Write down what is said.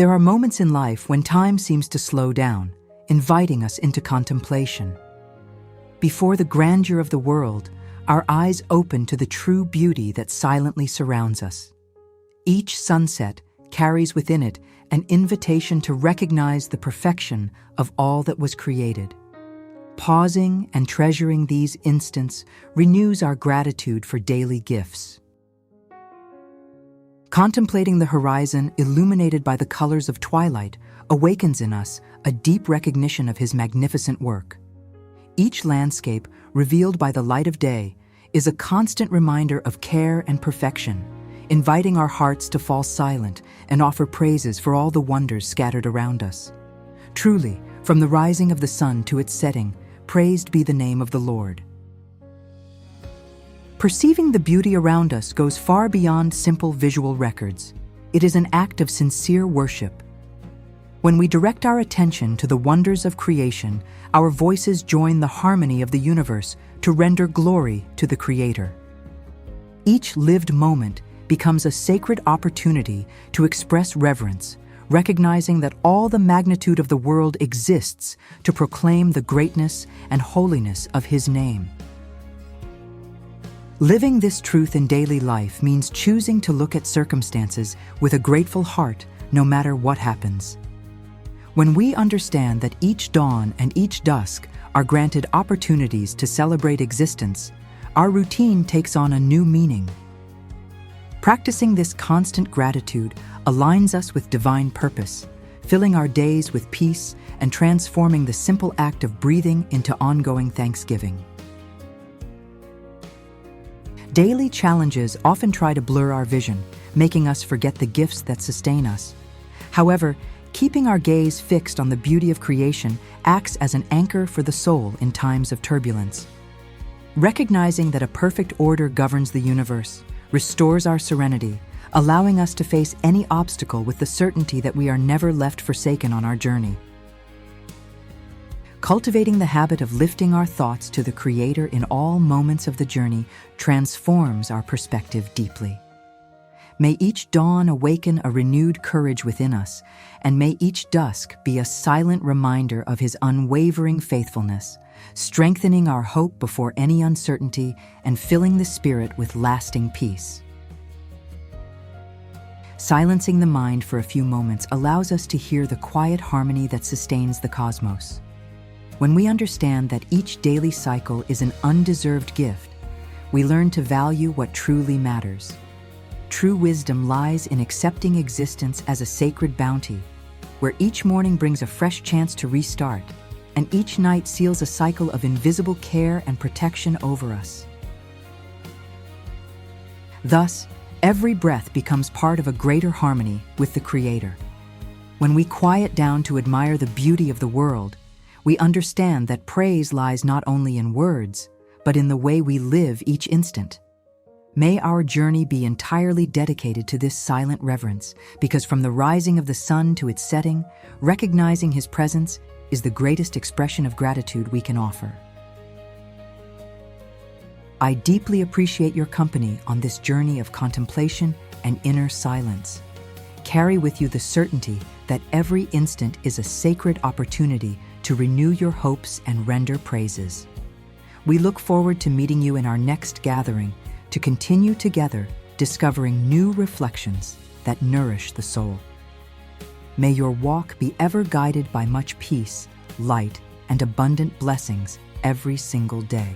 There are moments in life when time seems to slow down, inviting us into contemplation. Before the grandeur of the world, our eyes open to the true beauty that silently surrounds us. Each sunset carries within it an invitation to recognize the perfection of all that was created. Pausing and treasuring these instants renews our gratitude for daily gifts. Contemplating the horizon illuminated by the colors of twilight awakens in us a deep recognition of his magnificent work. Each landscape, revealed by the light of day, is a constant reminder of care and perfection, inviting our hearts to fall silent and offer praises for all the wonders scattered around us. Truly, from the rising of the sun to its setting, praised be the name of the Lord. Perceiving the beauty around us goes far beyond simple visual records. It is an act of sincere worship. When we direct our attention to the wonders of creation, our voices join the harmony of the universe to render glory to the Creator. Each lived moment becomes a sacred opportunity to express reverence, recognizing that all the magnitude of the world exists to proclaim the greatness and holiness of His name. Living this truth in daily life means choosing to look at circumstances with a grateful heart, no matter what happens. When we understand that each dawn and each dusk are granted opportunities to celebrate existence, our routine takes on a new meaning. Practicing this constant gratitude aligns us with divine purpose, filling our days with peace and transforming the simple act of breathing into ongoing thanksgiving. Daily challenges often try to blur our vision, making us forget the gifts that sustain us. However, keeping our gaze fixed on the beauty of creation acts as an anchor for the soul in times of turbulence. Recognizing that a perfect order governs the universe restores our serenity, allowing us to face any obstacle with the certainty that we are never left forsaken on our journey. Cultivating the habit of lifting our thoughts to the Creator in all moments of the journey transforms our perspective deeply. May each dawn awaken a renewed courage within us, and may each dusk be a silent reminder of His unwavering faithfulness, strengthening our hope before any uncertainty and filling the spirit with lasting peace. Silencing the mind for a few moments allows us to hear the quiet harmony that sustains the cosmos. When we understand that each daily cycle is an undeserved gift, we learn to value what truly matters. True wisdom lies in accepting existence as a sacred bounty, where each morning brings a fresh chance to restart, and each night seals a cycle of invisible care and protection over us. Thus, every breath becomes part of a greater harmony with the Creator. When we quiet down to admire the beauty of the world, we understand that praise lies not only in words, but in the way we live each instant. May our journey be entirely dedicated to this silent reverence, because from the rising of the sun to its setting, recognizing His presence is the greatest expression of gratitude we can offer. I deeply appreciate your company on this journey of contemplation and inner silence. Carry with you the certainty that every instant is a sacred opportunity to renew your hopes and render praises. We look forward to meeting you in our next gathering to continue together discovering new reflections that nourish the soul. May your walk be ever guided by much peace, light, and abundant blessings every single day.